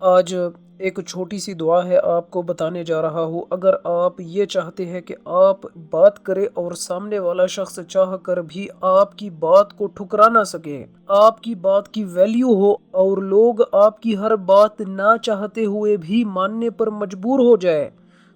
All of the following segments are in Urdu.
آج ایک چھوٹی سی دعا ہے آپ کو بتانے جا رہا ہوں۔ اگر آپ یہ چاہتے ہیں کہ آپ بات کریں اور سامنے والا شخص چاہ کر بھی آپ کی بات کو ٹھکرا نہ سکے، آپ کی بات کی ویلیو ہو اور لوگ آپ کی ہر بات نہ چاہتے ہوئے بھی ماننے پر مجبور ہو جائے،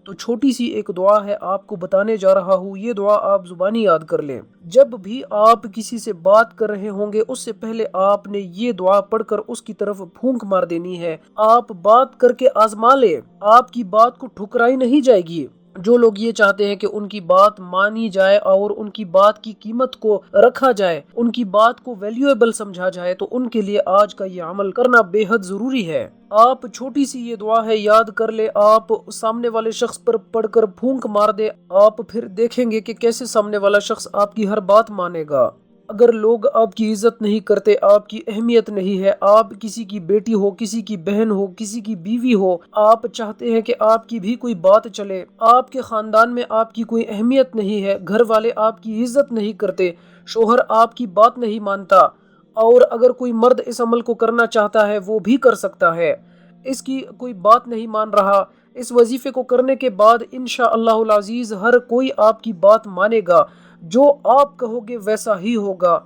تو چھوٹی سی ایک دعا ہے آپ کو بتانے جا رہا ہوں۔ یہ دعا آپ زبانی یاد کر لیں۔ جب بھی آپ کسی سے بات کر رہے ہوں گے اس سے پہلے آپ نے یہ دعا پڑھ کر اس کی طرف پھونک مار دینی ہے۔ آپ بات کر کے آزما لیں، آپ کی بات کو ٹھکرائی نہیں جائے گی۔ جو لوگ یہ چاہتے ہیں کہ ان کی بات مانی جائے اور ان کی بات کی قیمت کو رکھا جائے، ان کی بات کو ویلیویبل سمجھا جائے، تو ان کے لیے آج کا یہ عمل کرنا بے حد ضروری ہے۔ آپ چھوٹی سی یہ دعا ہے، یاد کر لے، آپ سامنے والے شخص پر پڑھ کر پھونک مار دے، آپ پھر دیکھیں گے کہ کیسے سامنے والا شخص آپ کی ہر بات مانے گا۔ اگر لوگ آپ کی عزت نہیں کرتے، آپ کی اہمیت نہیں ہے، آپ کسی کی بیٹی ہو، کسی کی بہن ہو، کسی کی بیوی ہو، آپ چاہتے ہیں کہ آپ کی بھی کوئی بات چلے، آپ کے خاندان میں آپ کی کوئی اہمیت نہیں ہے، گھر والے آپ کی عزت نہیں کرتے، شوہر آپ کی بات نہیں مانتا، اور اگر کوئی مرد اس عمل کو کرنا چاہتا ہے وہ بھی کر سکتا ہے، اس کی کوئی بات نہیں مان رہا، اس وظیفے کو کرنے کے بعد انشاءاللہ العزیز ہر کوئی آپ کی بات مانے گا، جو آپ کہو گے ویسا ہی ہوگا،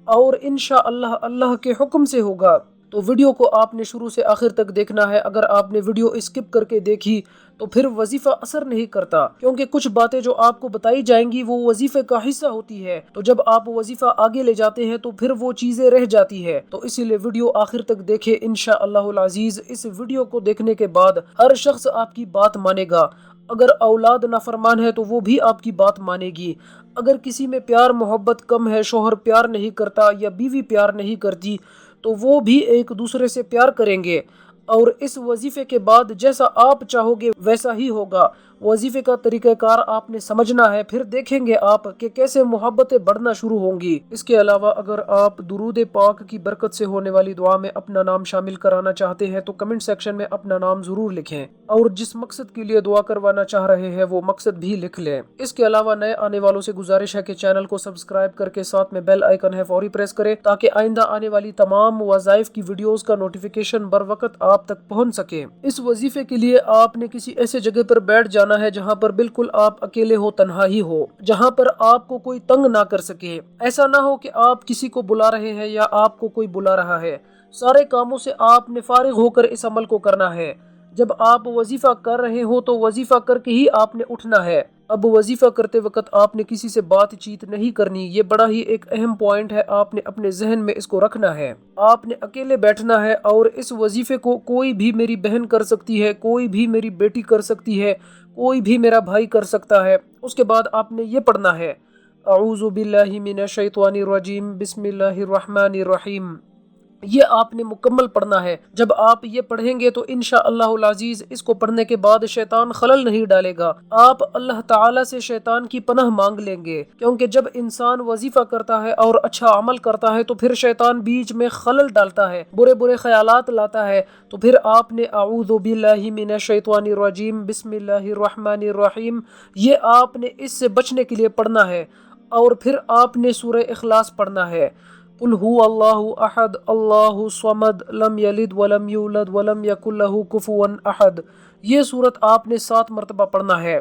اور انشاءاللہ اللہ کے حکم سے ہوگا۔ تو ویڈیو کو آپ نے شروع سے آخر تک دیکھنا ہے۔ اگر آپ نے ویڈیو اسکپ کر کے دیکھی تو پھر وظیفہ اثر نہیں کرتا، کیونکہ کچھ باتیں جو آپ کو بتائی جائیں گی وہ وظیفے کا حصہ ہوتی ہے، تو جب آپ وظیفہ آگے لے جاتے ہیں تو پھر وہ چیزیں رہ جاتی ہے، تو اسی لیے ویڈیو آخر تک دیکھیں انشاءاللہ العزیز۔ اس ویڈیو کو دیکھنے کے بعد ہر شخص آپ کی بات مانے گا۔ اگر اولاد نافرمان ہے تو وہ بھی آپ کی بات مانے گی۔ اگر کسی میں پیار محبت کم ہے، شوہر پیار نہیں کرتا یا بیوی پیار نہیں کرتی، تو وہ بھی ایک دوسرے سے پیار کریں گے، اور اس وظیفے کے بعد جیسا آپ چاہو گے ویسا ہی ہوگا۔ وظیفے کا طریقہ کار آپ نے سمجھنا ہے، پھر دیکھیں گے آپ کہ کیسے محبتیں بڑھنا شروع ہوں گی۔ اس کے علاوہ اگر آپ درود پاک کی برکت سے ہونے والی دعا میں اپنا نام شامل کرانا چاہتے ہیں تو کمنٹ سیکشن میں اپنا نام ضرور لکھیں، اور جس مقصد کے لیے دعا کروانا چاہ رہے ہیں وہ مقصد بھی لکھ لیں۔ اس کے علاوہ نئے آنے والوں سے گزارش ہے کہ چینل کو سبسکرائب کر کے ساتھ میں بیل آئیکن ہے فوری پریس کریں، تاکہ آئندہ آنے والی تمام وظائف کی ویڈیوز کا نوٹیفیکیشن بر وقت آپ تک پہنچ سکے۔ اس وظیفے کے لیے آپ نے کسی ایسے جگہ پر بیٹھ جانا ہے جہاں پر بالکل آپ اکیلے ہو، تنہا ہی ہو، جہاں پر آپ کو کوئی تنگ نہ کر سکے۔ ایسا نہ ہو کہ آپ کسی کو بلا رہے ہیں یا آپ کو کوئی بلا رہا ہے۔ سارے کاموں سے آپ نے فارغ ہو کر اس عمل کو کرنا ہے۔ جب آپ وظیفہ کر رہے ہو تو وظیفہ کر کے ہی آپ نے اٹھنا ہے۔ اب وظیفہ کرتے وقت آپ نے کسی سے بات چیت نہیں کرنی، یہ بڑا ہی ایک اہم پوائنٹ ہے، آپ نے اپنے ذہن میں اس کو رکھنا ہے۔ آپ نے اکیلے بیٹھنا ہے، اور اس وظیفے کو کوئی بھی میری بہن کر سکتی ہے، کوئی بھی میری بیٹی کر سکتی ہے، کوئی بھی میرا بھائی کر سکتا ہے۔ اس کے بعد آپ نے یہ پڑھنا ہے، اعوذ باللہ من الشیطان الرجیم، بسم اللہ الرحمن الرحیم۔ یہ آپ نے مکمل پڑھنا ہے۔ جب آپ یہ پڑھیں گے تو انشاءاللہ العزیز اس کو پڑھنے کے بعد شیطان خلل نہیں ڈالے گا۔ آپ اللہ تعالیٰ سے شیطان کی پناہ مانگ لیں گے، کیونکہ جب انسان وظیفہ کرتا ہے اور اچھا عمل کرتا ہے تو پھر شیطان بیچ میں خلل ڈالتا ہے، برے برے خیالات لاتا ہے، تو پھر آپ نے اعوذ باللہ من الشیطان الرجیم بسم اللہ الرحمن الرحیم، یہ آپ نے اس سے بچنے کے لیے پڑھنا ہے، اور پھر آپ نے سورہ اخلاص پڑھنا ہے، قل هو اللہ احد اللہ الصمد لم یلد ولم یولد ولم یکن لہ کفوا احد۔ یہ صورت آپ نے 7 مرتبہ پڑھنا ہے۔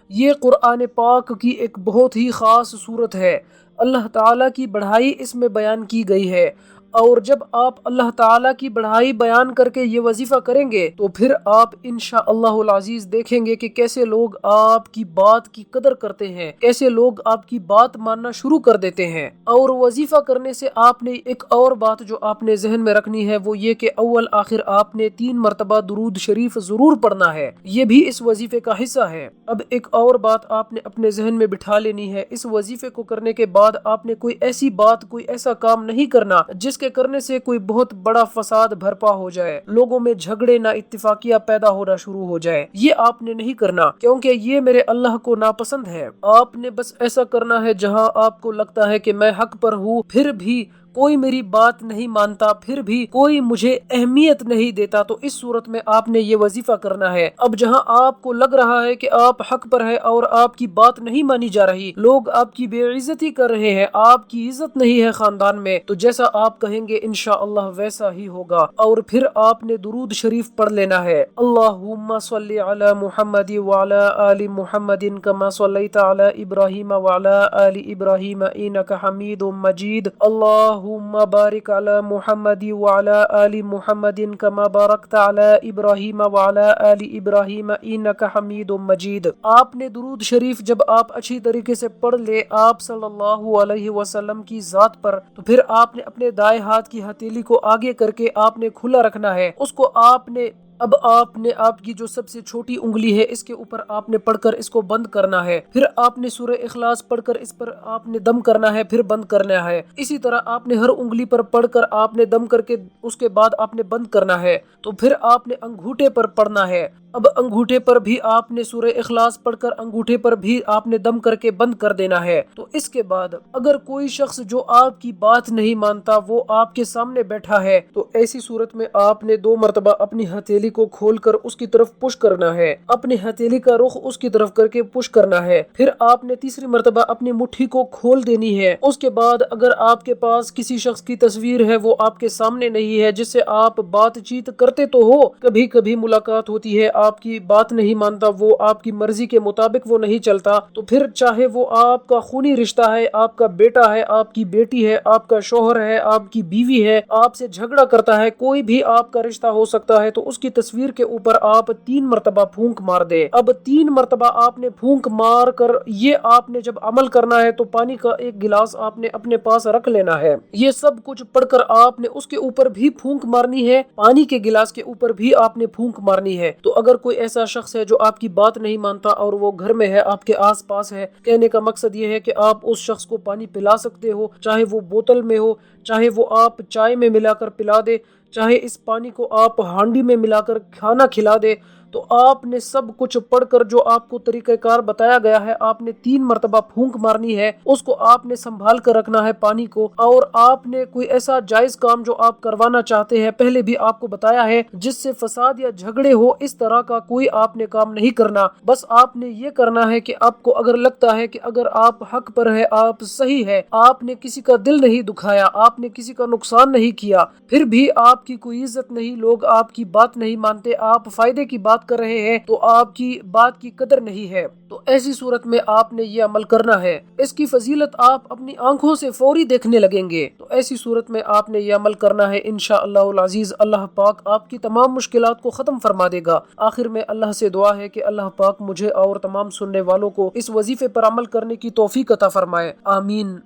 یہ قرآن پاک کی ایک بہت ہی خاص صورت ہے، اللہ تعالیٰ کی بڑائی اس میں بیان کی گئی ہے، اور جب آپ اللہ تعالیٰ کی بڑائی بیان کر کے یہ وظیفہ کریں گے تو پھر آپ انشاءاللہ العزیز دیکھیں گے کہ کیسے لوگ آپ کی بات کی قدر کرتے ہیں، کیسے لوگ آپ کی بات ماننا شروع کر دیتے ہیں۔ اور وظیفہ کرنے سے آپ نے ایک اور بات جو آپ نے ذہن میں رکھنی ہے وہ یہ کہ اول آخر آپ نے 3 مرتبہ درود شریف ضرور پڑھنا ہے، یہ بھی اس وظیفے کا حصہ ہے۔ اب ایک اور بات آپ نے اپنے ذہن میں بٹھا لینی ہے، اس وظیفے کو کرنے کے بعد آپ نے کوئی ایسی بات، کوئی ایسا کام نہیں کرنا جس کے کرنے سے کوئی بہت بڑا فساد برپا ہو جائے، لوگوں میں جھگڑے نا اتفاقیہ پیدا ہونا شروع ہو جائے، یہ آپ نے نہیں کرنا، کیونکہ یہ میرے اللہ کو ناپسند ہے۔ آپ نے بس ایسا کرنا ہے جہاں آپ کو لگتا ہے کہ میں حق پر ہوں، پھر بھی کوئی میری بات نہیں مانتا، پھر بھی کوئی مجھے اہمیت نہیں دیتا، تو اس صورت میں آپ نے یہ وظیفہ کرنا ہے۔ اب جہاں آپ کو لگ رہا ہے کہ آپ حق پر ہے اور آپ کی بات نہیں مانی جا رہی، لوگ آپ کی بے عزتی کر رہے ہیں، آپ کی عزت نہیں ہے خاندان میں، تو جیسا آپ کہیں گے انشاءاللہ ویسا ہی ہوگا۔ اور پھر آپ نے درود شریف پڑھ لینا ہے، اللہم صلی علی محمد وعلی آل محمد کما صلیت علی ابراہیم وعلی آل ابراہیم انک حمید مجید، اللہم بارک علی محمد وعلی آل محمد کما بارکت علی ابراہیم وعلی آل ابراہیم انک حمید مجید۔ آپ نے درود شریف جب آپ اچھی طریقے سے پڑھ لے آپ صلی اللہ علیہ وسلم کی ذات پر، تو پھر آپ نے اپنے دائیں ہاتھ کی ہتھیلی کو آگے کر کے آپ نے کھلا رکھنا ہے، اس کو آپ نے آپ کی جو سب سے چھوٹی انگلی ہے اس کے اوپر آپ نے پڑھ کر اس کو بند کرنا ہے، پھر آپ نے سورہ اخلاص پڑھ کر اس پر آپ نے دم کرنا ہے، پھر بند کرنا ہے، اسی طرح آپ نے ہر انگلی پر پڑھ کر آپ نے دم کر کے اس کے بعد آپ نے بند کرنا ہے، تو پھر آپ نے انگوٹھے پر پڑھنا ہے۔ اب انگوٹھے پر بھی آپ نے سورہ اخلاص پڑھ کر انگوٹھے پر بھی آپ نے دم کر کے بند کر دینا ہے۔ تو اس کے بعد اگر کوئی شخص جو آپ کی بات نہیں مانتا وہ آپ کے سامنے بیٹھا ہے، تو ایسی صورت میں آپ نے 2 مرتبہ اپنی ہتھیلی کو کھول کر اس کی طرف پش کرنا ہے، اپنی ہتھیلی کا رخ اس کی طرف کر کے پش کرنا ہے، پھر آپ نے تیسری مرتبہ اپنی مٹھی کو کھول دینی ہے۔ اس کے بعد اگر آپ کے پاس کسی شخص کی تصویر ہے وہ آپ کے سامنے نہیں ہے جس سے آپ بات چیت کرتے تو ہو، کبھی کبھی ملاقات ہوتی ہے، آپ کی بات نہیں مانتا، وہ آپ کی مرضی کے مطابق وہ نہیں چلتا، تو پھر چاہے وہ آپ کا خونی رشتہ ہے، آپ کا بیٹا ہے، آپ کی بیٹی ہے، آپ کا شوہر ہے، آپ کی بیوی ہے، آپ سے جھگڑا کرتا ہے، کوئی بھی آپ کا رشتہ ہو سکتا ہے، تو اس کی تصویر کے اوپر آپ 3 مرتبہ پھونک مار دے۔ اب 3 مرتبہ آپ نے پھونک مار کر یہ آپ نے جب عمل کرنا ہے تو پانی کا ایک گلاس آپ نے اپنے پاس رکھ لینا ہے، یہ سب کچھ پڑھ کر آپ نے اس کے اوپر بھی پھونک مارنی ہے، پانی کے گلاس کے اوپر بھی آپ نے پھونک مارنی ہے۔ تو اگر کوئی ایسا شخص ہے جو آپ کی بات نہیں مانتا اور وہ گھر میں ہے، آپ کے آس پاس ہے، کہنے کا مقصد یہ ہے کہ آپ اس شخص کو پانی پلا سکتے ہو، چاہے وہ بوتل میں ہو، چاہے وہ آپ چائے میں ملا کر پلا دے، چاہے اس پانی کو آپ ہانڈی میں ملا کر کھانا کھلا دے، تو آپ نے سب کچھ پڑھ کر جو آپ کو طریقہ کار بتایا گیا ہے آپ نے 3 مرتبہ پھونک مارنی ہے، اس کو آپ نے سنبھال کر رکھنا ہے پانی کو، اور آپ نے کوئی ایسا جائز کام جو آپ کروانا چاہتے ہیں پہلے بھی آپ کو بتایا ہے جس سے فساد یا جھگڑے ہو، اس طرح کا کوئی آپ نے کام نہیں کرنا، بس آپ نے یہ کرنا ہے کہ آپ کو اگر لگتا ہے کہ اگر آپ حق پر ہے، آپ صحیح ہے، آپ نے کسی کا دل نہیں دکھایا، آپ نے کسی کا نقصان نہیں کیا، پھر بھی آپ کی کوئی عزت نہیں، لوگ آپ کی بات نہیں مانتے، آپ فائدے کی بات کر رہے ہیں تو آپ کی بات کی قدر نہیں ہے، تو ایسی صورت میں آپ نے یہ عمل کرنا ہے، اس کی فضیلت آپ اپنی آنکھوں سے فوری دیکھنے لگیں گے، تو ایسی صورت میں آپ نے یہ عمل کرنا ہے، انشاءاللہ العزیز اللہ پاک آپ کی تمام مشکلات کو ختم فرما دے گا۔ آخر میں اللہ سے دعا ہے کہ اللہ پاک مجھے اور تمام سننے والوں کو اس وظیفے پر عمل کرنے کی توفیق عطا فرمائے، آمین۔